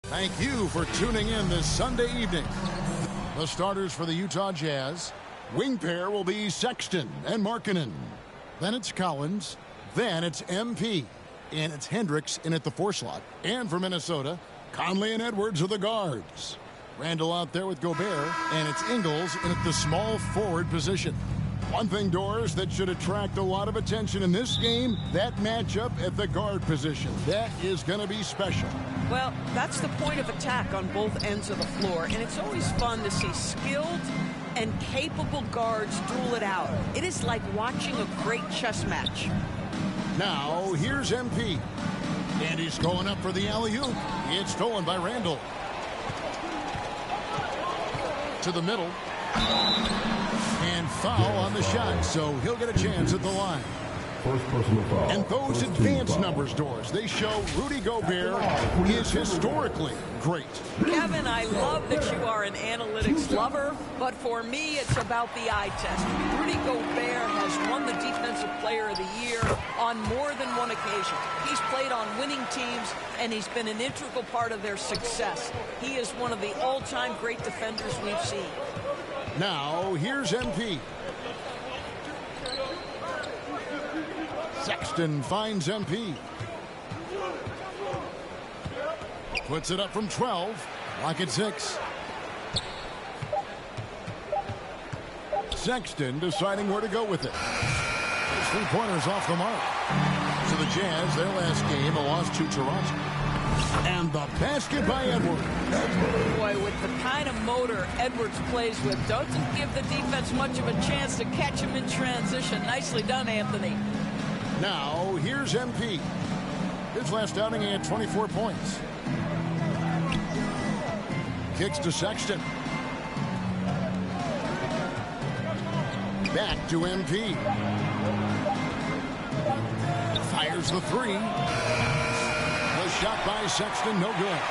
Thank you for tuning in this Sunday evening. The starters for the Utah Jazz. Wing pair will be Sexton and Markkanen. Then it's Collins. Then it's MP. And it's Hendricks in at the 4 slot. And for Minnesota, Conley and Edwards are the guards. Randall out there with Gobert. And it's Ingles in at the small forward position. One thing, Doris, that should attract a lot of attention in this game, that matchup at the guard position. That is going to be special. Well, that's the point of attack on both ends of the floor, and it's always fun to see skilled and capable guards duel it out. It is like watching a great chess match. Now, here's MP. And he's going up for the alley-oop. It's stolen by Randall. To the middle. And foul on the shot, so he'll get a chance at the line. First personal foul. And those advanced numbers, Doors, they show Rudy Gobert is historically great. Kevin, I love that you are an analytics lover, but for me, it's about the eye test. Rudy Gobert has won the Defensive Player of the Year on more than one occasion. He's played on winning teams, and he's been an integral part of their success. He is one of the all-time great defenders we've seen. Now, here's MP. Sexton finds MP. Puts it up from 12. Lock at 6. Sexton deciding where to go with it. His 3-pointers off the mark. So the Jazz, their last game, a loss to Toronto. And the basket by Edwards. Boy, with the kind of motor Edwards plays with, doesn't give the defense much of a chance to catch him in transition. Nicely done, Anthony. Now, here's MP. His last outing, he had 24 points. Kicks to Sexton. Back to MP. Fires the 3. The shot by Sexton, no good.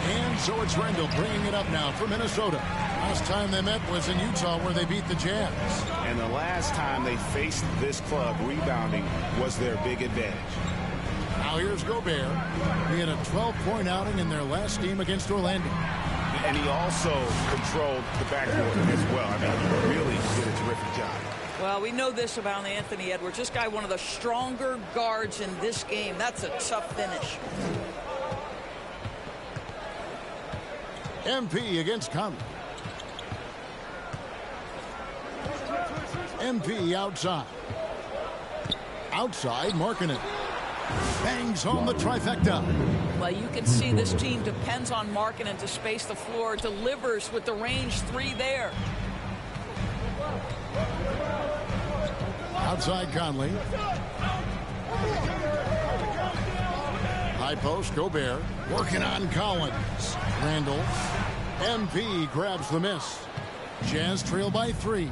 And so it's Randall bringing it up now for Minnesota. Last time they met was in Utah where they beat the Jazz. And the last time they faced this club, rebounding was their big advantage. Now here's Gobert. He had a 12-point outing in their last game against Orlando. And he also controlled the backcourt as well. I mean, he really did a terrific job. Well, we know this about Anthony Edwards. This guy, one of the stronger guards in this game. That's a tough finish. MP against Conley. MP outside. Outside, Markkanen. Bangs home the trifecta. Well, you can see this team depends on Markkanen to space the floor, delivers with the range 3 there. Outside Conley. High post, Gobert. Working on Collins. Randall. MP grabs the miss. Jazz trail by 3.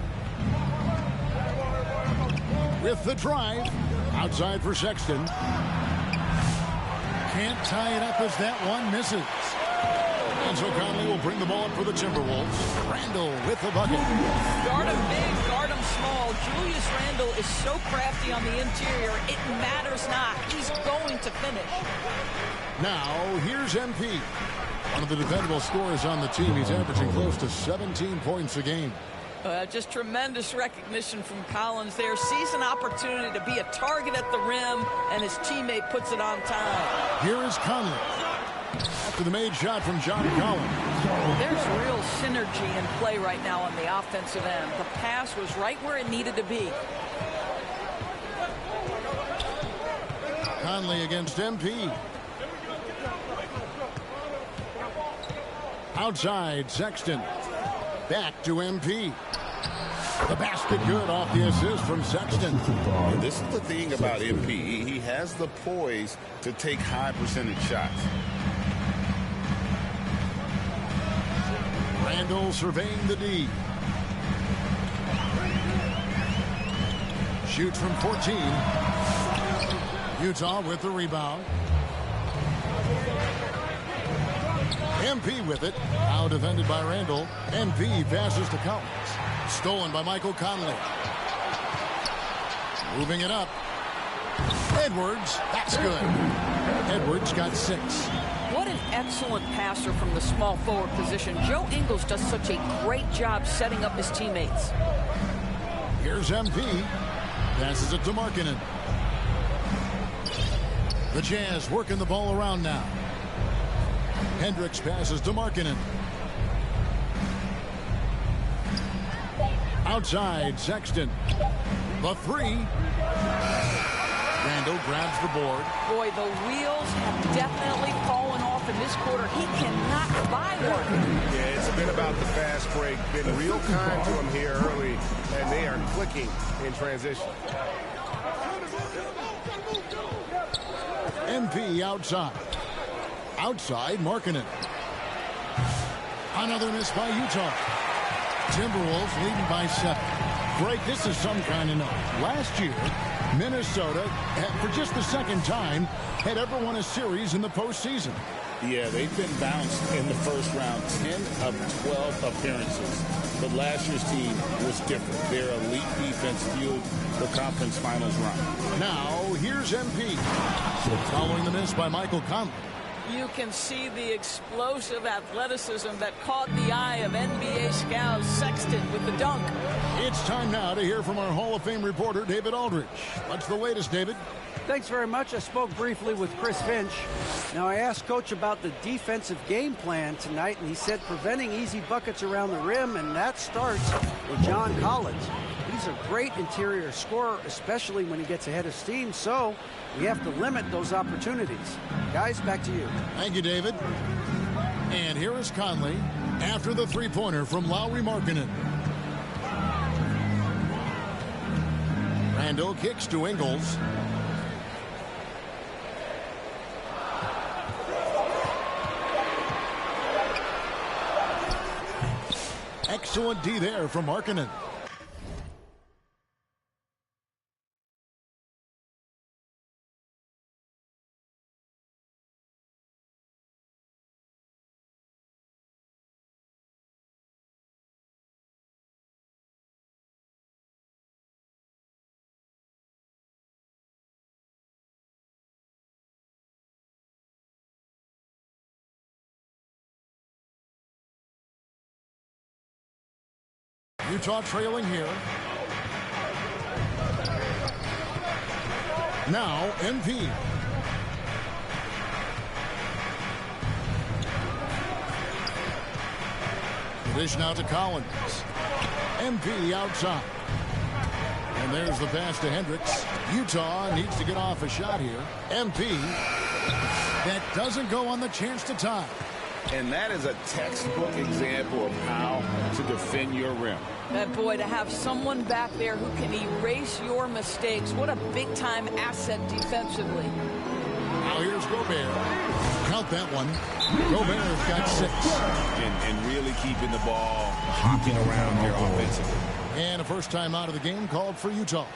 With the drive. Outside for Sexton. Can't tie it up as that one misses. And so Conley will bring the ball up for the Timberwolves. Randall with the bucket. Guard him big, guard him small. Julius Randall is so crafty on the interior, it matters not. He's going to finish. Now, here's MP. One of the dependable scorers on the team. He's averaging close to 17 points a game. Just tremendous recognition from Collins there. Sees an opportunity to be a target at the rim, and his teammate puts it on time. Here is Conley. After the made shot from John Collins. There's real synergy in play right now on the offensive end. The pass was right where it needed to be. Conley against MP. Outside, Sexton. Back to MP. The basket good off the assist from Sexton. And this is the thing about MP. He has the poise to take high percentage shots. Randall surveying the D. Shoots from 14. Utah with the rebound. MP with it. Now defended by Randall. MP passes to Collins. Stolen by Michael Conley. Moving it up. Edwards. That's good. Edwards got 6. What an excellent passer from the small forward position. Joe Ingles does such a great job setting up his teammates. Here's MP. Passes it to Markkanen. The Jazz working the ball around now. Hendricks passes to Markkanen. Outside, Sexton. The 3. Randall grabs the board. Boy, the wheels have definitely fallen off in this quarter. He cannot buy one. Yeah, it's been about the fast break. Been real kind to him here early, and they are clicking in transition. MP outside. Outside, Markkanen. Another miss by Utah. Timberwolves leading by 7. Greg, this is some kind of night. Last year, Minnesota, for just the second time, had ever won a series in the postseason. Yeah, they've been bounced in the first round, 10 of 12 appearances. But last year's team was different. Their elite defense fueled the conference finals run. Now, here's MP. Following the miss by Michael Conley. You can see the explosive athleticism that caught the eye of NBA scout Sexton with the dunk. It's time now to hear from our Hall of Fame reporter, David Aldridge. What's the latest, David? Thanks very much. I spoke briefly with Chris Finch. Now, I asked Coach about the defensive game plan tonight, and he said preventing easy buckets around the rim, and that starts with John Collins. He's a great interior scorer, especially when he gets ahead of steam, so we have to limit those opportunities. Guys, back to you. Thank you, David. And here is Conley after the three-pointer from Lauri Markkanen. Randall kicks to Ingles. Excellent D there from Markkanen. Utah trailing here. Now, MP. Dish now to Collins. MP outside. And there's the pass to Hendricks. Utah needs to get off a shot here. MP. That doesn't go on the chance to tie. And that is a textbook example of how to defend your rim. That boy, to have someone back there who can erase your mistakes, what a big-time asset defensively. Now here's Gobert. Count that one. Gobert's got 6. And really keeping the ball hopping around here offensively. And a first time out of the game called for Utah.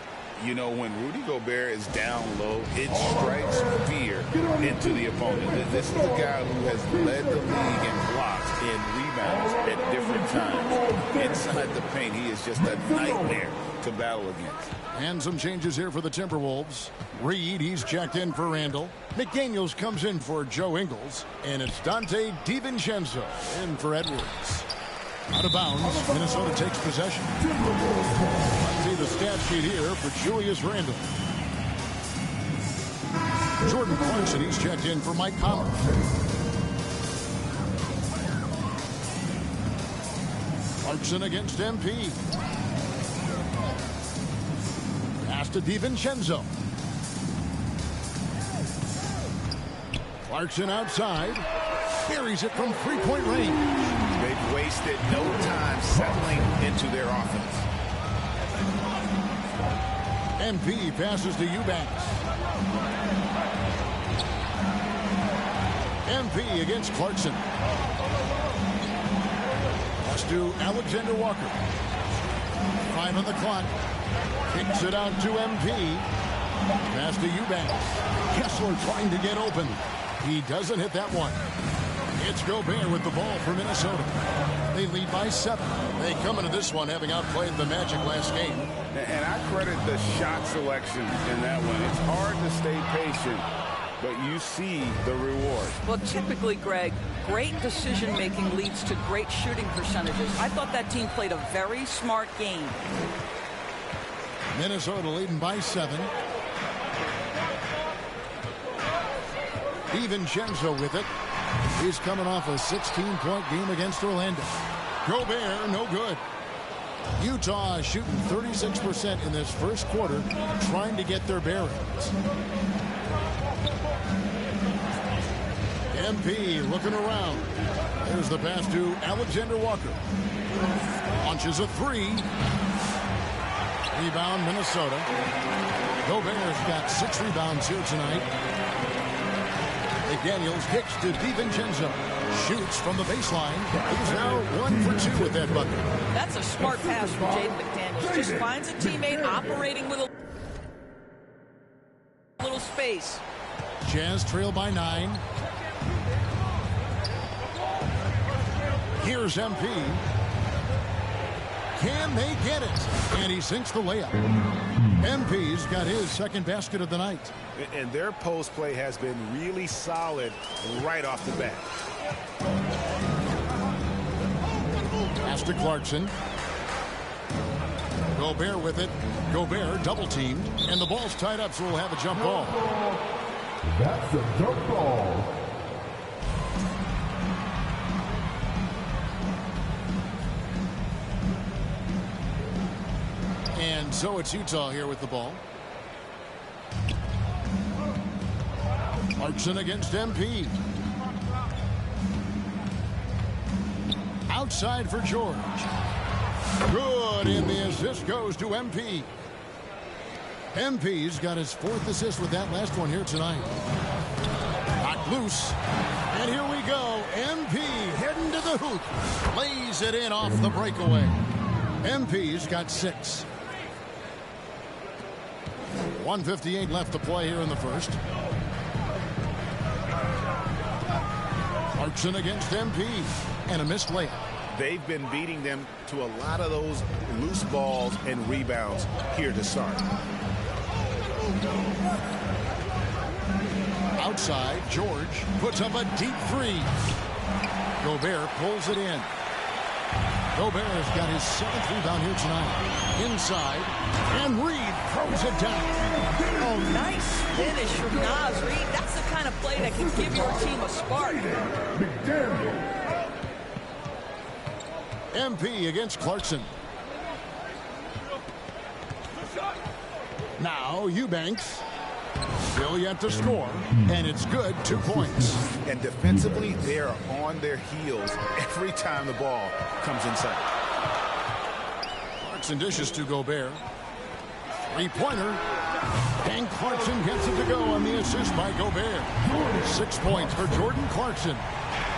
You know, when Rudy Gobert is down low, it strikes fear into the opponent. This is a guy who has led the league in blocks and rebounds at different times. Inside the paint, he is just a nightmare to battle against. And some changes here for the Timberwolves. Reed, he's checked in for Randall. McDaniels comes in for Joe Ingles. And it's Dante DiVincenzo in for Edwards. Out of bounds, Minnesota takes possession. Let's see the stat sheet here for Julius Randle. Jordan Clarkson, he's checked in for Mike Conley. Clarkson against MP. Pass to DiVincenzo. Clarkson outside. Buries it from three-point range. They've wasted no time settling into their offense. MP passes to Eubanks. MP against Clarkson. Pass to Alexander Walker. 5 on the clock. Kicks it out to MP. Pass to Eubanks. Kessler trying to get open. He doesn't hit that one. It's Gobert with the ball for Minnesota. They lead by 7. They come into this one having outplayed the Magic last game. And I credit the shot selection in that one. It's hard to stay patient but you see the reward. Well, typically, Greg, great decision-making leads to great shooting percentages. I thought that team played a very smart game. Minnesota leading by 7. DiVincenzo with it. He's coming off a 16-point game against Orlando. Gobert, no good. Utah shooting 36% in this first quarter, trying to get their bearings. MP looking around. There's the pass to Alexander Walker. Launches a 3. Rebound, Minnesota. Gobert's got 6 rebounds here tonight. McDaniels kicks to DiVincenzo. Shoots from the baseline. He's now 1 for 2 with that bucket. That's a smart pass from Jaden McDaniels. Just finds a teammate operating with a little space. Jazz trail by 9. Here's MP. Can they get it? And he sinks the layup. MP's got his second basket of the night. And their post play has been really solid right off the bat. Pass to Clarkson. Gobert with it. Gobert double teamed. And the ball's tied up, so we'll have a jump ball. That's a jump ball. And so it's Utah here with the ball. Clarkson against MP. Outside for George. Good, and the assist goes to MP. MP's got his 4th assist with that last one here tonight. Knocked loose. And here we go. MP heading to the hoop. Lays it in off the breakaway. MP's got 6. 1:58 left to play here in the first. Clarkson against MP. And a missed layup. They've been beating them to a lot of those loose balls and rebounds here to start. Outside, George puts up a deep 3. Gobert pulls it in. Gobert has got his 7th rebound here tonight. Inside, and Reed throws it down. Oh, nice finish from Naz Reed. That's the kind of play that can give your team a spark. MP against Clarkson. Now Eubanks. Still yet to score, and it's good. 2 points. And defensively, they are on their heels every time the ball comes inside. Clarkson dishes to Gobert. 3-pointer. And Clarkson gets it to go on the assist by Gobert. 6 points for Jordan Clarkson.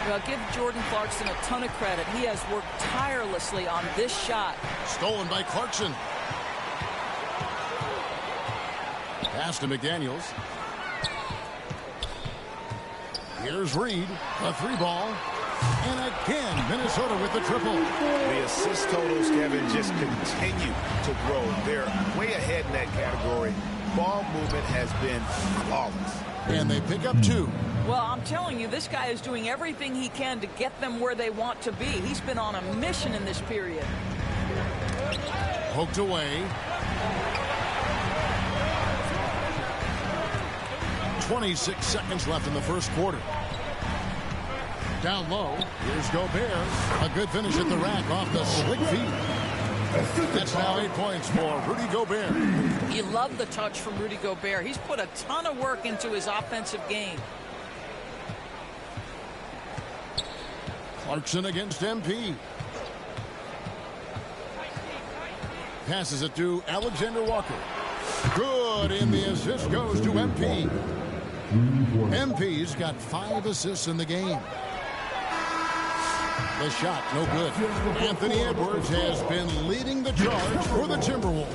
Well, give Jordan Clarkson a ton of credit. He has worked tirelessly on this shot. Stolen by Clarkson. Pass to McDaniels. Here's Reed. A 3-ball. And again, Minnesota with the triple. The assist totals, Kevin, just continue to grow. They're way ahead in that category. Ball movement has been flawless. And they pick up 2. Well, I'm telling you, this guy is doing everything he can to get them where they want to be. He's been on a mission in this period. Poked away. 26 seconds left in the first quarter. Down low. Here's Gobert. A good finish at the rack off the slick feet. That's now 8 points for Rudy Gobert. You love the touch from Rudy Gobert. He's put a ton of work into his offensive game. Clarkson against MP. Passes it to Alexander Walker. Good, and the assist goes to MP. MP's got 5 assists in the game. The shot, no good. Anthony Edwards has been leading the charge for the Timberwolves.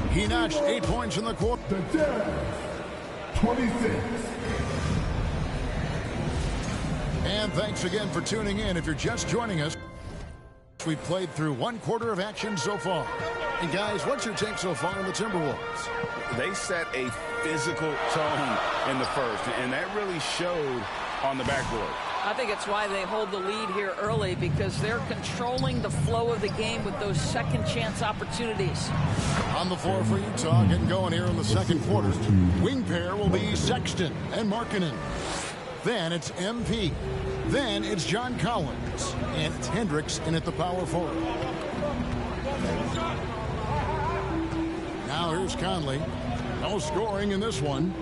He notched 8 points in the quarter. The Jazz, 26. And thanks again for tuning in. If you're just joining us, we've played through 1 quarter of action so far. And guys, what's your take so far on the Timberwolves? They set a physical tone in the first, and that really showed on the backboard. I think it's why they hold the lead here early, because they're controlling the flow of the game with those second chance opportunities. On the floor for Utah, getting going here in the second quarter. Wing pair will be Sexton and Markkanen. Then it's MP. Then it's John Collins. And it's Hendricks in at the power forward. Now here's Conley. No scoring in this one.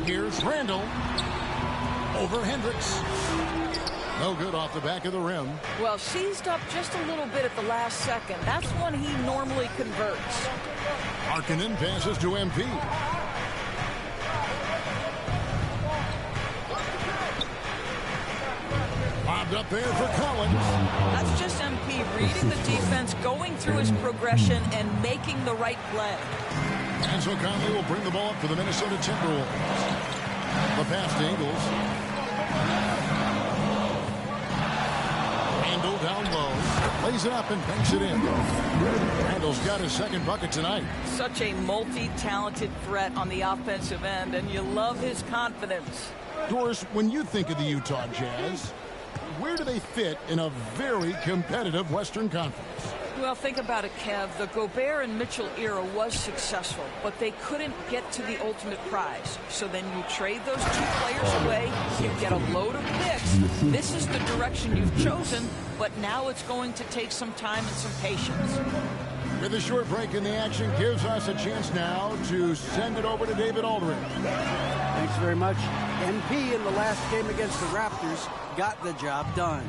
Here's Randall. Over Hendricks. No good off the back of the rim. Well, seized up just a little bit at the last second. That's when he normally converts. Markkanen passes to MP. Bobbed up there for Collins. That's just MP reading the defense, going through his progression, and making the right play. And so Conley will bring the ball up for the Minnesota Timberwolves. The pass to Ingles. Randall down low. Lays it up and banks it in. Randall's got his second bucket tonight. Such a multi-talented threat on the offensive end, and you love his confidence. Doris, when you think of the Utah Jazz, where do they fit in a very competitive Western Conference? Well, think about it, Kev. The Gobert and Mitchell era was successful, but they couldn't get to the ultimate prize. So then you trade those two players away, you get a load of picks. This is the direction you've chosen, but now it's going to take some time and some patience. With a short break in the action, gives us a chance now to send it over to David Aldridge. Thanks very much. MP in the last game against the Raptors got the job done.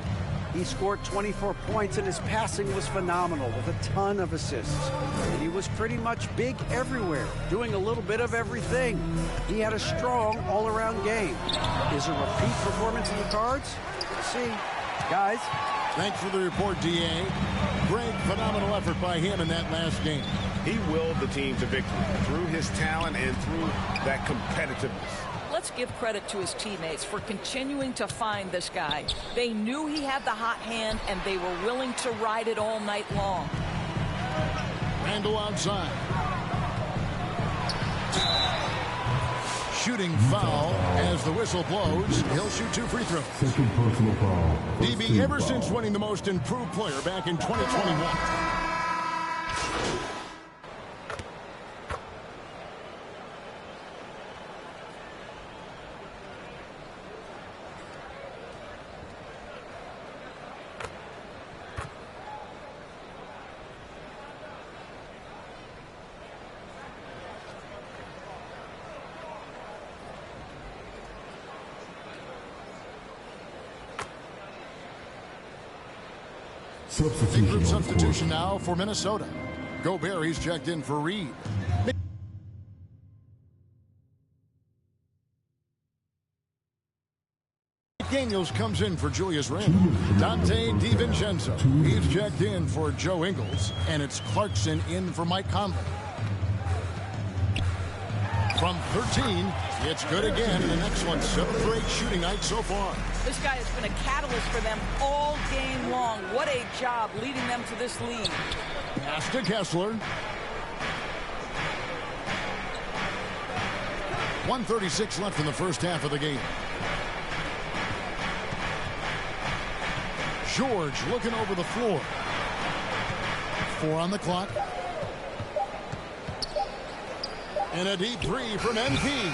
He scored 24 points, and his passing was phenomenal with a ton of assists. And he was pretty much big everywhere, doing a little bit of everything. He had a strong all-around game. Is a repeat performance in the cards? Let's see. Guys. Thanks for the report, D.A. Great, phenomenal effort by him in that last game. He willed the team to victory through his talent and through that competitiveness. Let's give credit to his teammates for continuing to find this guy. They knew he had the hot hand, and they were willing to ride it all night long. Randall outside. Shooting foul as the whistle blows. He'll shoot 2 free throws. Second personal foul. DB, ever since winning the most improved player back in 2021. Group substitution now for Minnesota. Gobert, he's checked in for Reed. Daniels comes in for Julius Randle. Dante DiVincenzo, he's checked in for Joe Ingles. And it's Clarkson in for Mike Conley. From 13, it's good again in the next one. 7 for 8 shooting night so far. This guy has been a catalyst for them all game long. What a job leading them to this lead. Pass to Kessler. 1:36 left in the first half of the game. George looking over the floor. 4 on the clock. And a deep 3 from MP.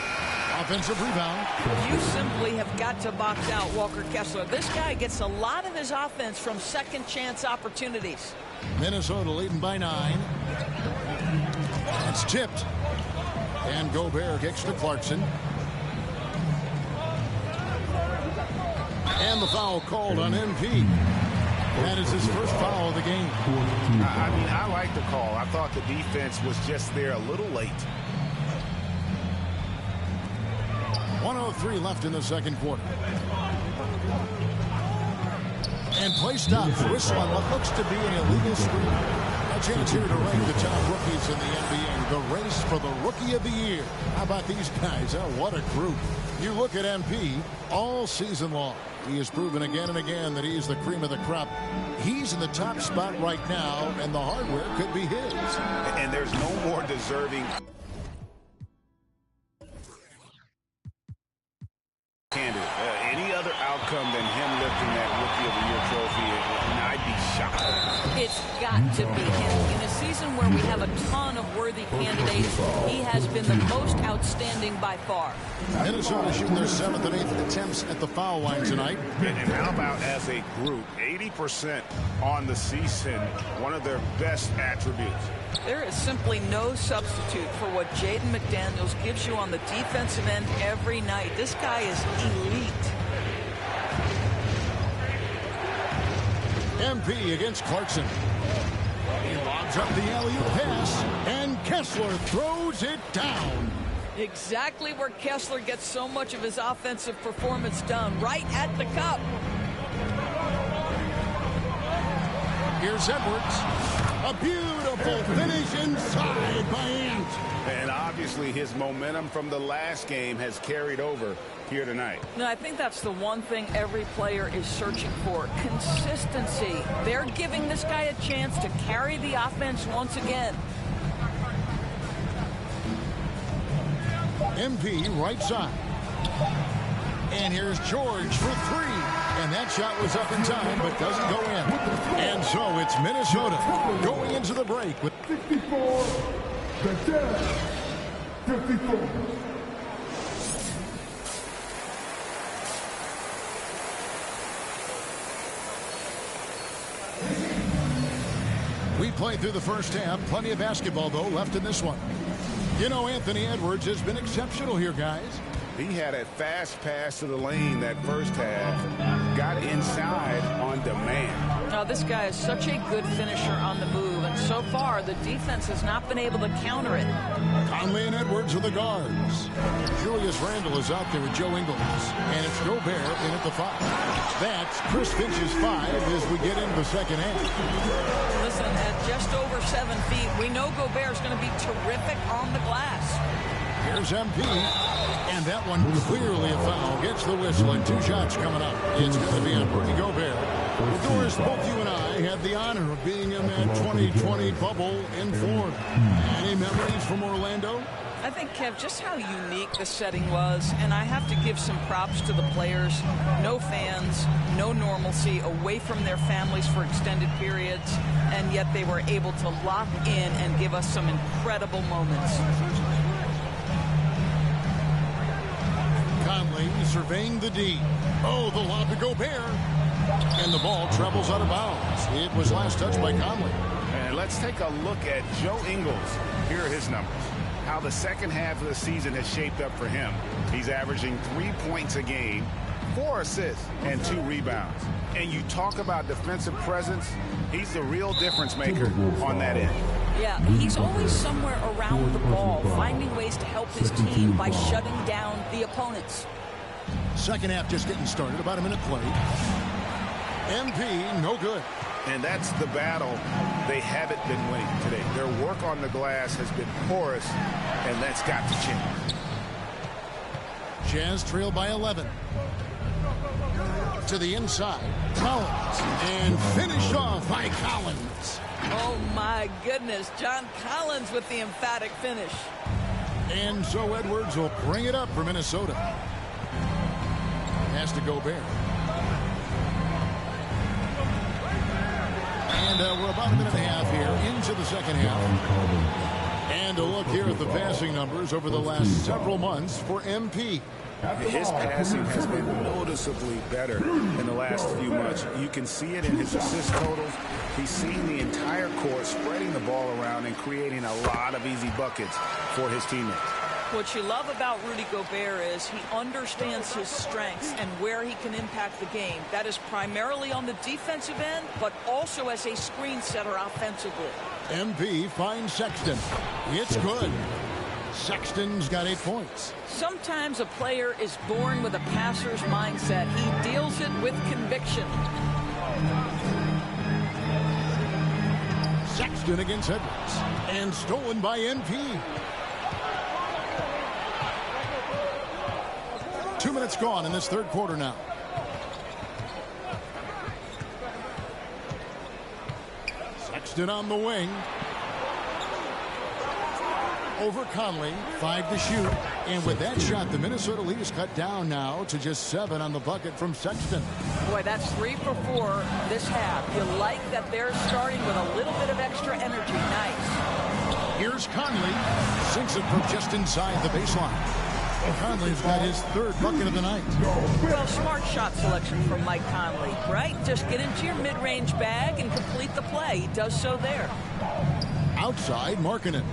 Offensive rebound. You simply have got to box out Walker Kessler. This guy gets a lot of his offense from second chance opportunities. Minnesota leading by 9. It's tipped. And Gobert kicks to Clarkson. And the foul called on MP. That is his first foul of the game. I mean, I like the call. I thought the defense was just there a little late. 1:03 left in the second quarter. And play stops. Whistle on what looks to be an illegal screen. A chance here to rank the top rookies in the NBA. The race for the Rookie of the Year. How about these guys? Oh, what a group. You look at MP all season long. He has proven again and again that he's the cream of the crop. He's in the top spot right now, and the hardware could be his. And there's no more deserving candidate. Any other outcome than him lifting that Rookie of the Year trophy, and I'd be shocked. It's got to be him. In a season where we have a ton of worthy candidates, he has been the most outstanding by far. Minnesota shooting their 7th and 8th attempts at the foul line tonight. And how about as a group, 80% on the season, one of their best attributes. There is simply no substitute for what Jaden McDaniels gives you on the defensive end every night. This guy is elite. MP against Clarkson. He lobs up the alley-oop pass, and Kessler throws it down. Exactly where Kessler gets so much of his offensive performance done, right at the cup. Here's Edwards. A beautiful finish inside by Ant. And obviously his momentum from the last game has carried over here tonight. No, I think that's the one thing every player is searching for. Consistency. They're giving this guy a chance to carry the offense once again. MP right side. And here's George for three. And that shot was up in time, but doesn't go in. And so it's Minnesota going into the break with 64 to 54. We played through the first half. Plenty of basketball, though, left in this one. You know, Anthony Edwards has been exceptional here, guys. He had a fast pass to the lane that first half. Got inside on demand. Now, this guy is such a good finisher on the move, and so far the defense has not been able to counter it. Conley and Edwards are the guards. Julius Randle is out there with Joe Ingles, and it's Gobert in at the 5. That's Chris Finch's 5 as we get into the second half. Listen, at just over 7 feet, we know Gobert is going to be terrific on the glass. Here's MP, and that one clearly a foul. Gets the whistle, and 2 shots coming up. It's going to be on Rudy Gobert. Well, Doris, both you and I had the honor of being in that 2020 bubble in Florida. Any memories from Orlando? I think, Kev, just how unique the setting was, and I have to give some props to the players. No fans, no normalcy, away from their families for extended periods, and yet they were able to lock in and give us some incredible moments. Conley surveying the D. Oh, the lob to Gobert. And the ball travels out of bounds. It was last touched by Conley. And let's take a look at Joe Ingles. Here are his numbers. How the second half of the season has shaped up for him. He's averaging 3 points a game, 4 assists, and 2 rebounds. And you talk about defensive presence, he's the real difference maker on that end. Yeah, he's always somewhere around the ball, finding ways to help his team by shutting down the opponents. Second half just getting started, about a minute played. MP, no good. And that's the battle they haven't been winning today. Their work on the glass has been porous, and that's got to change. Jazz trail by 11. To the inside, Collins, and finished off by Collins. Oh, my goodness. John Collins with the emphatic finish. And so Edwards will bring it up for Minnesota. Pass to Gobert. And we're about a minute and a half here into the second half. And a look here at the passing numbers over the last several months for MP. His passing has been noticeably better in the last few months. You can see it in his assist totals. He's seen the entire court, spreading the ball around and creating a lot of easy buckets for his teammates. What you love about Rudy Gobert is he understands his strengths and where he can impact the game. That is primarily on the defensive end, but also as a screen setter offensively. MP finds Sexton. It's good. Sexton's got 8 points. Sometimes a player is born with a passer's mindset. He deals it with conviction. Sexton Sexton against Edwards. And stolen by NP. 2 minutes gone in this third quarter now. Sexton on the wing. Over Conley, 5 to shoot. And with that shot, the Minnesota lead is cut down now to just 7 on the bucket from Sexton. Boy, that's 3 for 4 this half. You like that they're starting with a little bit of extra energy. Nice. Here's Conley. Sinks it from just inside the baseline. Conley's got his 3rd bucket of the night. Well, smart shot selection from Mike Conley, right? Just get into your mid-range bag and complete the play. He does so there. Outside, Markkanen.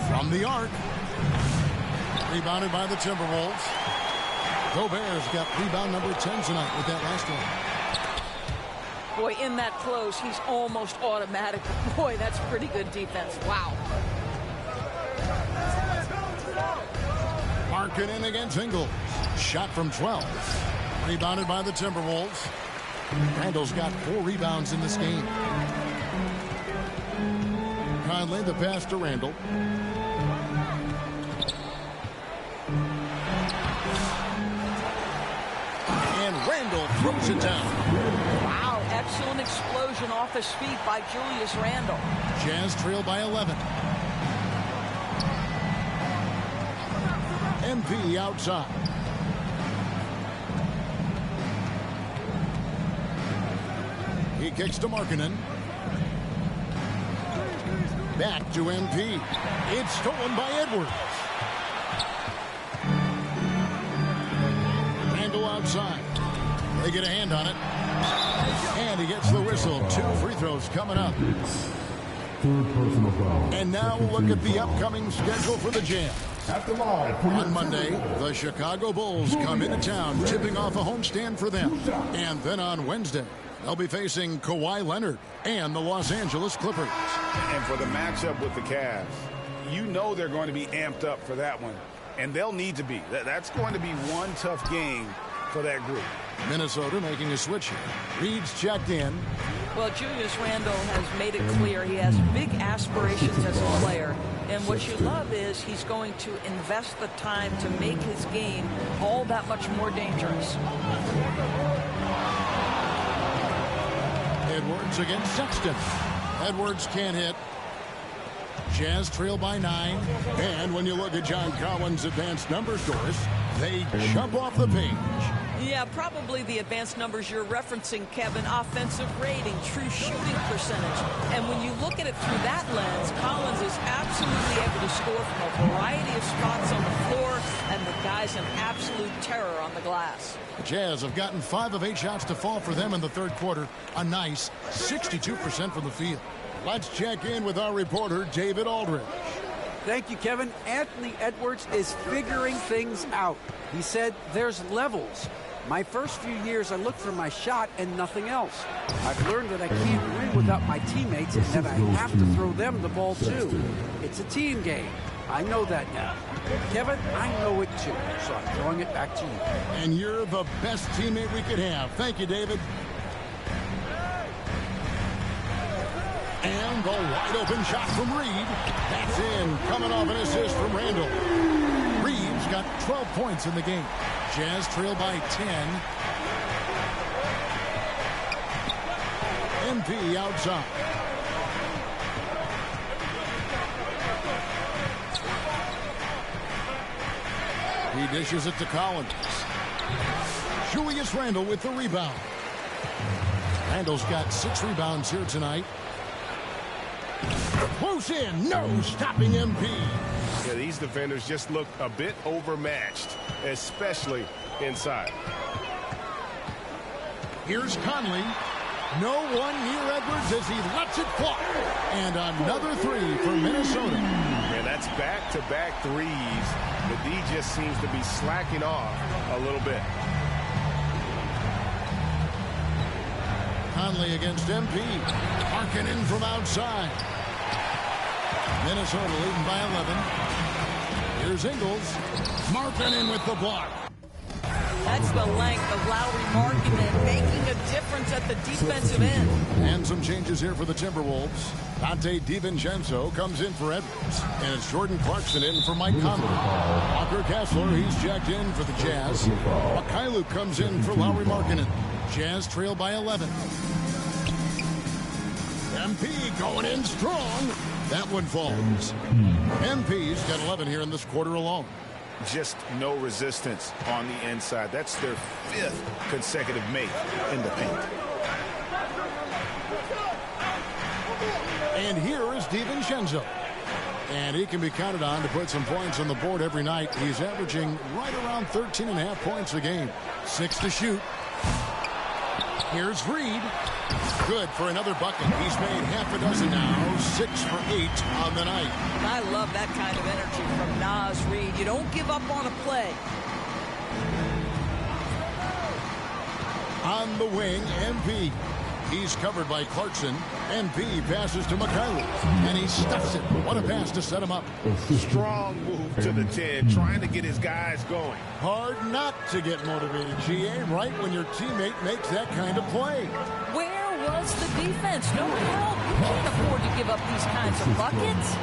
From the arc. Rebounded by the Timberwolves. Gobert's got rebound number 10 tonight with that last one. Boy, in that close, he's almost automatic. Boy, that's pretty good defense. Wow. Markkanen against Ingles. Shot from 12. Rebounded by the Timberwolves. Randall's got 4 rebounds in this game. Conley, the pass to Randall. And Randall throws it down. Wow, excellent explosion off his feet by Julius Randall. Jazz trail by 11. MP outside. He kicks to Markkanen. Back to MP. It's stolen by Edwards. Randall outside. They get a hand on it. And he gets the whistle. 2 free throws coming up. And now we'll look at the upcoming schedule for the Jazz. On Monday, the Chicago Bulls come into town, tipping off a homestand for them. And then on Wednesday, they'll be facing Kawhi Leonard and the Los Angeles Clippers. And for the matchup with the Cavs, you know they're going to be amped up for that one. And they'll need to be. That's going to be one tough game for that group. Minnesota making a switch here. Reed's checked in. Well, Julius Randle has made it clear he has big aspirations as a player. And what you love is he's going to invest the time to make his game all that much more dangerous. Edwards against Sexton. Edwards can't hit. Jazz trail by 9. And when you look at John Collins' advanced numbers, Doris, they jump off the page. Yeah, probably the advanced numbers you're referencing, Kevin. Offensive rating, true shooting percentage. And when you look at it through that lens, Collins is absolutely able to score from a variety of spots on the floor, and the guy's an absolute terror on the glass. The Jazz have gotten 5 of 8 shots to fall for them in the third quarter. A nice 62% from the field. Let's check in with our reporter, David Aldridge. Thank you, Kevin. Anthony Edwards is figuring things out. He said there's levels. My first few years, I looked for my shot and nothing else. I've learned that I can't win without my teammates and that I have to throw them the ball too. It's a team game. I know that now. Kevin, I know it too, so I'm throwing it back to you. And you're the best teammate we could have. Thank you, David. And the wide open shot from Reed. That's in. Coming off an assist from Randall. Reed's got 12 points in the game. Jazz trail by 10. MP outside. He dishes it to Collins. Julius Randle with the rebound. Randle's got 6 rebounds here tonight. Close in, no stopping MP. Yeah, these defenders just look a bit overmatched, especially inside. Here's Conley. No one near Edwards as he lets it fly. And another 3 for Minnesota. And that's back-to-back threes. The D just seems to be slacking off a little bit. Conley against MP. Markkanen from outside. Minnesota leading by 11. Here's Ingles. Markkanen with the block. That's the length of Lauri Markkanen making a difference at the defensive end. And some changes here for the Timberwolves. Dante DiVincenzo comes in for Edwards. And it's Jordan Clarkson in for Mike Conley. Walker Kessler, he's jacked in for the Jazz. Mikhailuk comes in for Lauri Markkanen. Jazz trail by 11. MP going in strong. That one falls. MP's got 11 here in this quarter alone. Just no resistance on the inside. That's their 5th consecutive make in the paint. And here is DiVincenzo. And he can be counted on to put some points on the board every night. He's averaging right around 13.5 points a game. 6 to shoot. Here's Reed. Good for another bucket. He's made half a dozen now. 6 for 8 on the night. I love that kind of energy from Naz Reid. You don't give up on a play. On the wing, MP. He's covered by Clarkson. MP passes to Mikhailuk. And he stuffs it. What a pass to set him up. Strong move to the 10, trying to get his guys going. Hard not to get motivated, GA, right when your teammate makes that kind of play. Where was the defense? No help. You can't afford to give up these kinds of buckets.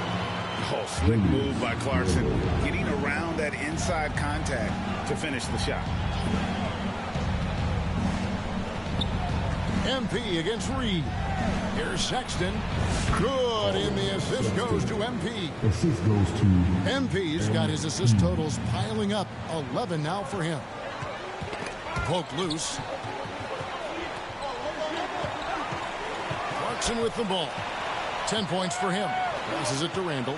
Oh, slick move by Clarkson, getting around that inside contact to finish the shot. MP against Reed. Here's Sexton. Good, and the assist goes to MP. Assist goes to MP's got his assist totals piling up. 11 now for him. Poked loose. Clarkson with the ball. 10 points for him. Passes it to Randall.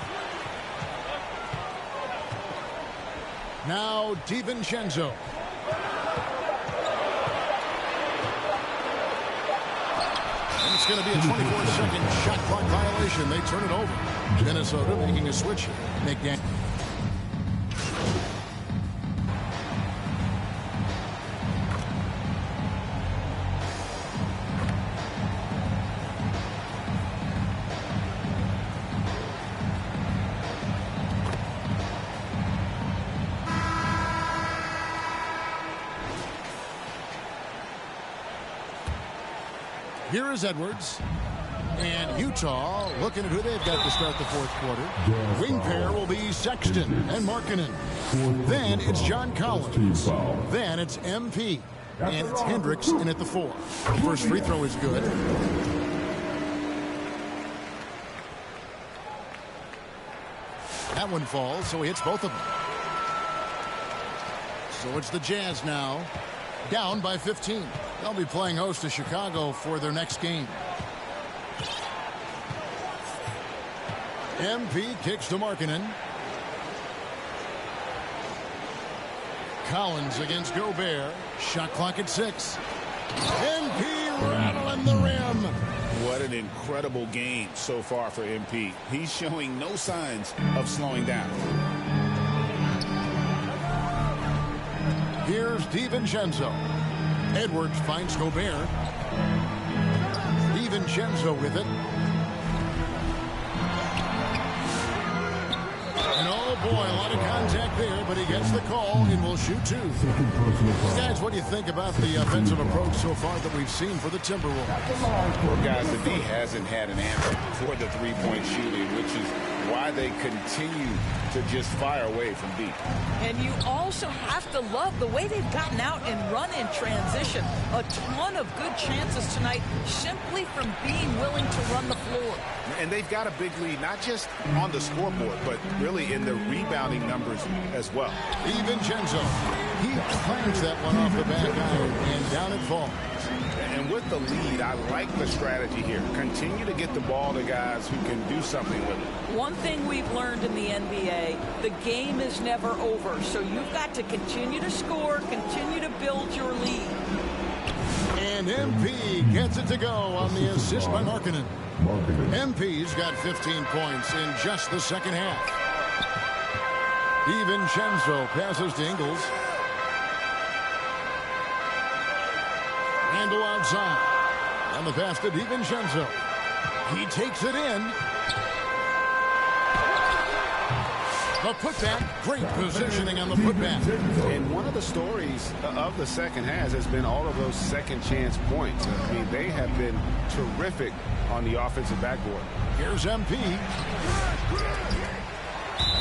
Now DiVincenzo. And it's going to be a 24-second shot clock violation. They turn it over. Minnesota making a switch here. McDaniel. Here is Edwards. And Utah looking at who they've got to start the fourth quarter. Wing pair will be Sexton and Markkanen. Then it's John Collins. Then it's MP. And it's Hendricks in at the 4. First free throw is good. That one falls, so he hits both of them. So it's the Jazz now. Down by 15. They'll be playing host to Chicago for their next game. MP kicks to Markkanen. Collins against Gobert. Shot clock at 6. MP rattling the rim. What an incredible game so far for MP. He's showing no signs of slowing down. Here's DiVincenzo. Edwards finds Gobert. DiVincenzo with it. And oh boy, a lot of contact there, but he gets the call and will shoot 2. Guys, what do you think about the offensive approach so far that we've seen for the Timberwolves? Well, guys, the D hasn't had an answer for the three-point shooting, which is why they continue to just fire away from deep. And you also have to love the way they've gotten out and run in transition. A ton of good chances tonight simply from being willing to run the floor. And they've got a big lead, not just on the scoreboard, but really in the rebounding numbers as well. DiVincenzo. He clanks that one off the back iron, and down it falls. And with the lead, I like the strategy here. Continue to get the ball to guys who can do something with it. One thing we've learned in the NBA, the game is never over. So you've got to continue to score, continue to build your lead. And MP gets it to go on the assist by Markkanen. MP's got 15 points in just the second half. DiVincenzo passes to Ingles. Randall outside. On the pass to DiVincenzo. He takes it in. The putback, great positioning on the putback. And one of the stories of the second half has been all of those second chance points. I mean, they have been terrific on the offensive backboard. Here's MP.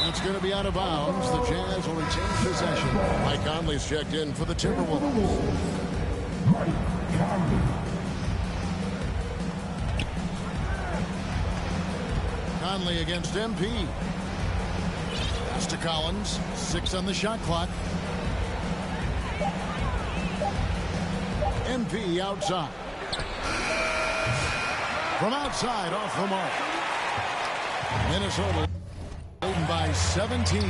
That's going to be out of bounds. The Jazz will retain possession. Mike Conley's checked in for the Timberwolves. Conley against MP. Pass to Collins. 6 on the shot clock. MP outside. From outside, off the mark. Minnesota leading by 17.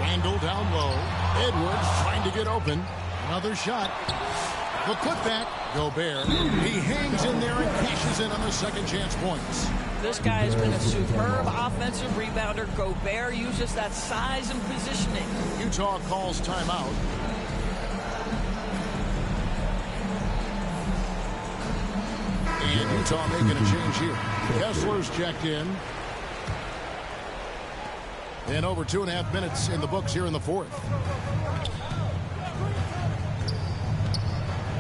Randall down low. Edwards trying to get open. Another shot. The putback. Gobert. He hangs in there and cashes in on the second chance points. This guy has been a superb offensive rebounder. Gobert uses that size and positioning. Utah calls timeout. And Utah making a change here. Kessler's checked in. And over 2.5 minutes in the books here in the fourth.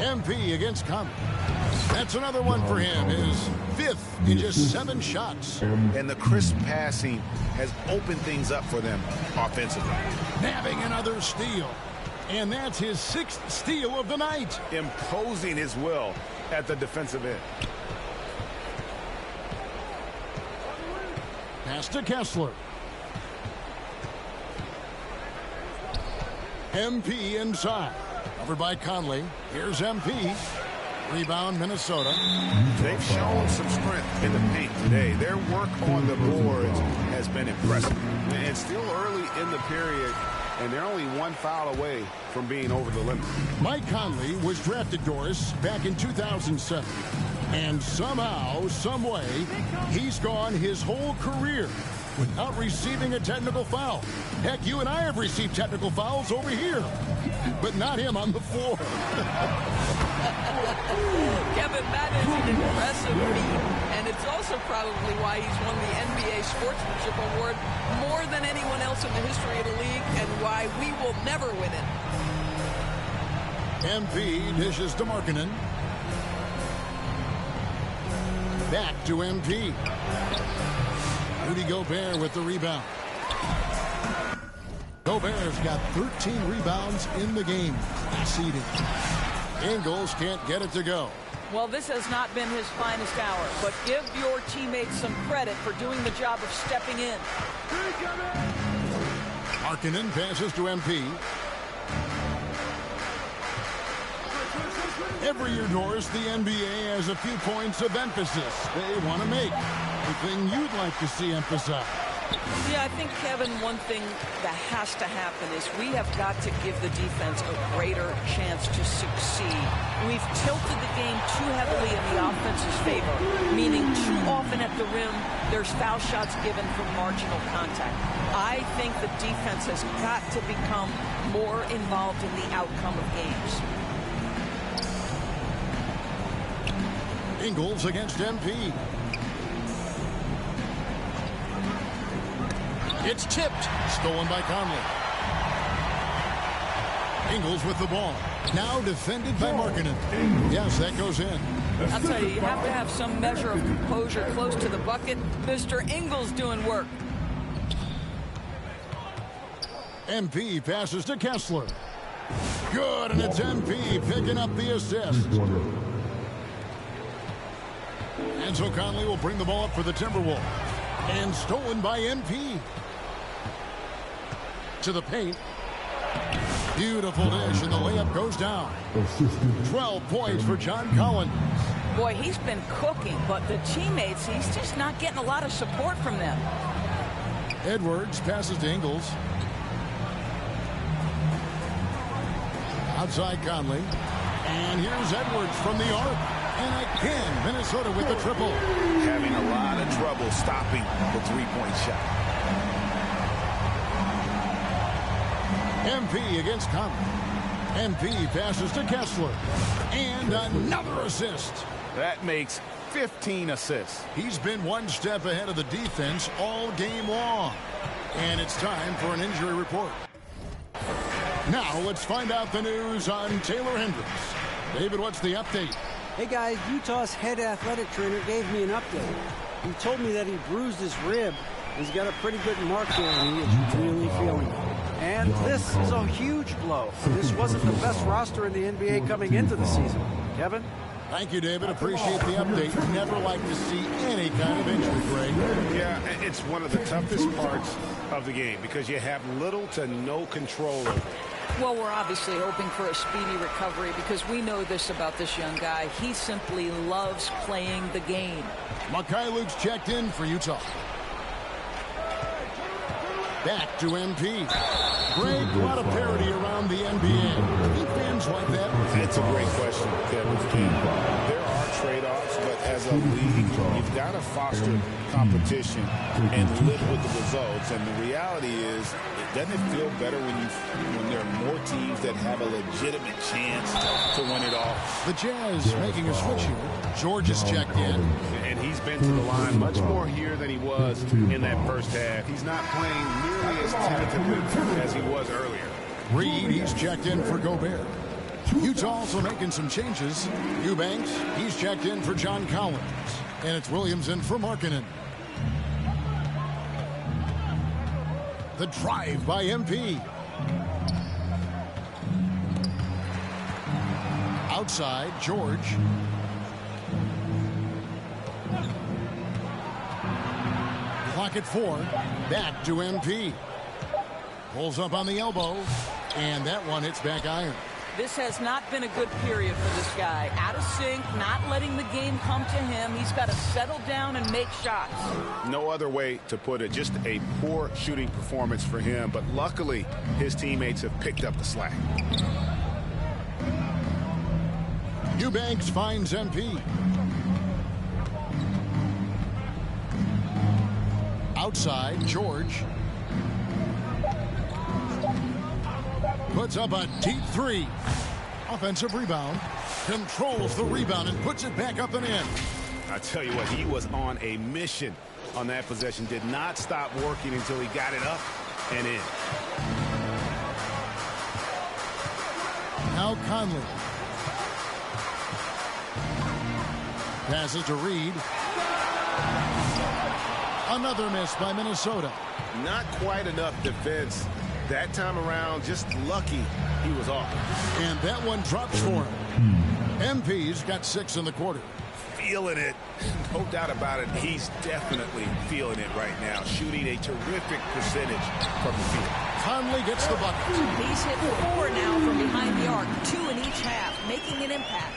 MP against Conley. That's another one for him. His 5th in just 7 shots. And the crisp passing has opened things up for them offensively. Nabbing another steal. And that's his 6th steal of the night. Imposing his will at the defensive end. Pass to Kessler. MP inside. Covered by Conley. Here's MP. Rebound, Minnesota. They've shown some strength in the paint today. Their work on the boards has been impressive. It's still early in the period, and they're only 1 foul away from being over the limit. Mike Conley was drafted, Doris, back in 2007. And somehow, some way, he's gone his whole career without receiving a technical foul. Heck, you and I have received technical fouls over here, but not him on the floor. Kevin, that is an impressive feat, and it's also probably why he's won the NBA Sportsmanship Award more than anyone else in the history of the league, and why we will never win it. MP dishes to Markkanen. Back to MP. Rudy Gobert with the rebound. Gobert's got 13 rebounds in the game. Class eating. Ingles can't get it to go. Well, this has not been his finest hour, but give your teammates some credit for doing the job of stepping in. Markkanen passes to MP. Every year, Doris, the NBA has a few points of emphasis they want to make. Anything you'd like to see emphasized? Yeah, I think, Kevin, one thing that has to happen is we have got to give the defense a greater chance to succeed. We've tilted the game too heavily in the offense's favor, meaning too often at the rim, there's foul shots given from marginal contact. I think the defense has got to become more involved in the outcome of games. Ingles against MP. It's tipped. Stolen by Conley. Ingles with the ball. Now defended by Markkanen. Yes, that goes in. I'll tell you have to have some measure of composure close to the bucket. Mr. Ingles doing work. MP passes to Kessler. Good, and it's MP picking up the assist. And so Conley will bring the ball up for the Timberwolves. And stolen by MP. To the paint. Beautiful dish, and the layup goes down. 12 points for John Collins. Boy, he's been cooking, but the teammates, he's just not getting a lot of support from them. Edwards passes to Ingles. Outside Conley. And here's Edwards from the arc. And again, Minnesota with the triple. Having a lot of trouble stopping the three-point shot. MP against Conley. MP passes to Kessler. And another assist. That makes 15 assists. He's been one step ahead of the defense all game long. And it's time for an injury report. Now let's find out the news on Taylor Hendricks. David, what's the update? Hey guys, Utah's head athletic trainer gave me an update. He told me that he bruised his rib. He's got a pretty good mark there, and he is really feeling it. And this is a huge blow. This wasn't the best roster in the NBA coming into the season. Kevin? Thank you, David. Appreciate the update. Never like to see any kind of injury, Greg. Yeah, it's one of the toughest parts of the game because you have little to no control over it. Well, we're obviously hoping for a speedy recovery because we know this about this young guy. He simply loves playing the game. Mekhi Luke's checked in for Utah. Back to MP. Greg, a lot of parity around the NBA. I think fans like that. That's a great question, Kevin. There are trade-offs, but as a league, you've got to foster competition and live with the results. And the reality is, doesn't it feel better when there are more teams that have a legitimate chance to win it all? The Jazz making a switch here. George is checked in. And he's been to the line much more here than he was in that first half. He's not playing nearly as tentatively as he was earlier. Reed, he's checked in for Gobert. Utah also making some changes. Eubanks, he's checked in for John Collins. And it's Williams in for Markkanen. The drive by MP. Outside, George. Clock at 4. Back to MP. Pulls up on the elbow. And that one hits back iron. This has not been a good period for this guy. Out of sync, not letting the game come to him. He's got to settle down and make shots. No other way to put it. Just a poor shooting performance for him. But luckily, his teammates have picked up the slack. Eubanks finds MP. Outside, George. Puts up a deep three. Offensive rebound. Controls the rebound and puts it back up and in. I tell you what, he was on a mission on that possession. Did not stop working until he got it up and in. Now Conley. Passes to Reed. Another miss by Minnesota. Not quite enough defense. That time around, just lucky he was off. And that one drops for him. MP's got 6 in the quarter. Feeling it. No doubt about it. He's definitely feeling it right now. Shooting a terrific percentage from the field. Conley gets the bucket. He's hit 4 now from behind the arc. 2 in each half, making an impact.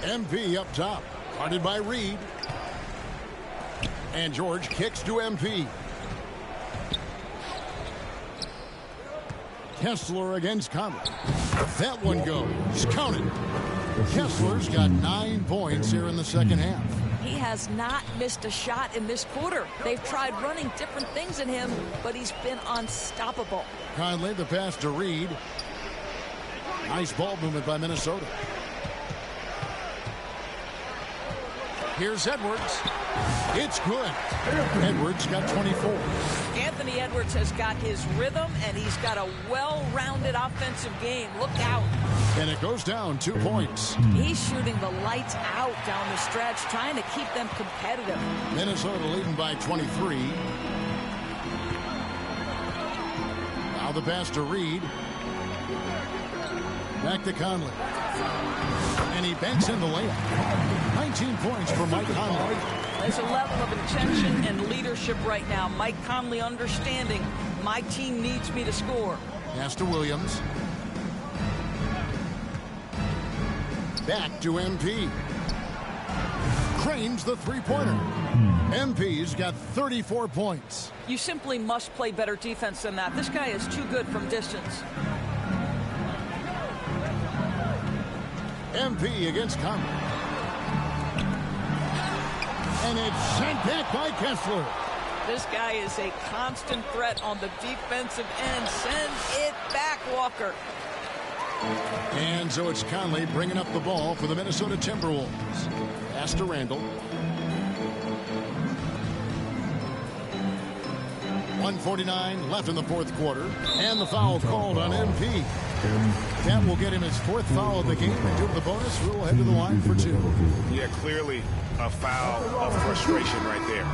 MP up top. Guarded by Reed. And George kicks to MP. Kessler against Conley. That one goes. Counted. Kessler's got 9 points here in the second half. He has not missed a shot in this quarter. They've tried running different things in him, but he's been unstoppable. Conley, the pass to Reed. Nice ball movement by Minnesota. Here's Edwards. It's good. Edwards got 24. Anthony Edwards has got his rhythm, and he's got a well-rounded offensive game. Look out. And it goes down 2 points. He's shooting the lights out down the stretch, trying to keep them competitive. Minnesota leading by 23. Now the pass to Reed. Back to Conley. And he banks in the layup. 19 points for Mike Conley. There's a level of intention and leadership right now. Mike Conley understanding my team needs me to score. Pass to Williams. Back to MP. Cranes the three-pointer. MP's got 34 points. You simply must play better defense than that. This guy is too good from distance. MP against Conley. And it's sent back by Kessler. This guy is a constant threat on the defensive end. Send it back, Walker. And so it's Conley bringing up the ball for the Minnesota Timberwolves. Pass to Randall. 1:49 left in the fourth quarter. And the foul called on MP. That will get him his fourth foul of the game. And due to the bonus, we'll head to the line for 2. Yeah, clearly a foul of frustration right there.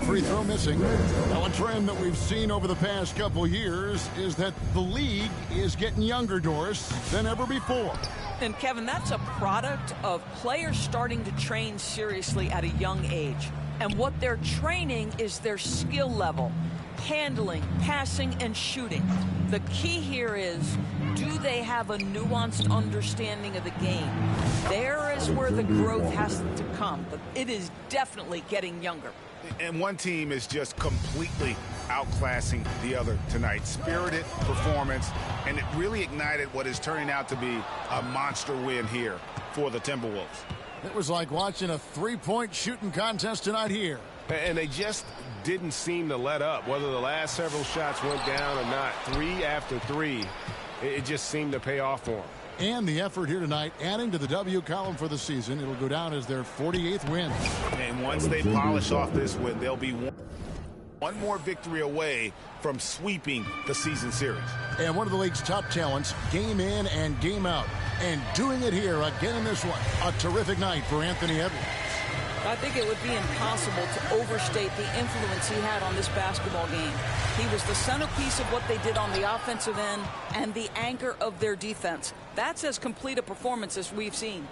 Free throw missing. Now, a trend that we've seen over the past couple years is that the league is getting younger, Doris, than ever before. And Kevin, that's a product of players starting to train seriously at a young age. And what they're training is their skill level, handling, passing, and shooting. The key here is, do they have a nuanced understanding of the game? There is where the growth has to come, but it is definitely getting younger. And one team is just completely outclassing the other tonight. Spirited performance, and it really ignited what is turning out to be a monster win here for the Timberwolves. It was like watching a three-point shooting contest tonight here. And they just didn't seem to let up. Whether the last several shots went down or not, 3 after 3, it just seemed to pay off for them. And the effort here tonight, adding to the W column for the season. It'll go down as their 48th win. And once they polish off this win, they'll be one more victory away from sweeping the season series. And one of the league's top talents, game in and game out. And doing it here again in this one. A terrific night for Anthony Edwards. I think it would be impossible to overstate the influence he had on this basketball game. He was the centerpiece of what they did on the offensive end and the anchor of their defense. That's as complete a performance as we've seen.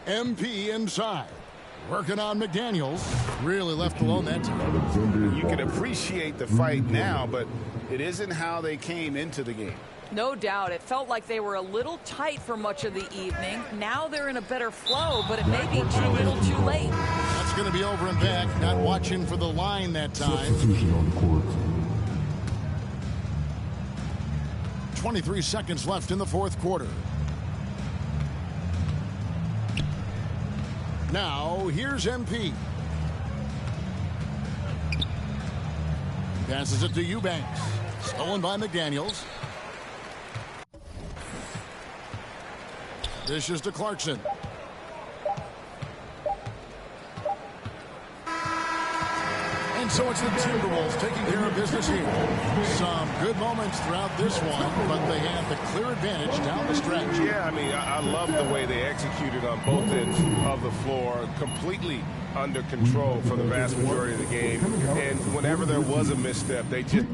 MP inside. Working on McDaniels. Really left alone that time. You can appreciate the fight now, but it isn't how they came into the game. No doubt. It felt like they were a little tight for much of the evening. Now they're in a better flow, but it may be too little too late. That's going to be over and back. Not watching for the line that time. 23 seconds left in the fourth quarter. Now, here's MP. Passes it to Eubanks. Stolen by McDaniels. Dishes to Clarkson. And so it's the Timberwolves taking care of business here. Some good moments throughout this one, but they have the clear advantage down the stretch. Yeah, I mean, I love the way they executed on both ends of the floor. Completely under control for the vast majority of the game. And whenever there was a misstep, they just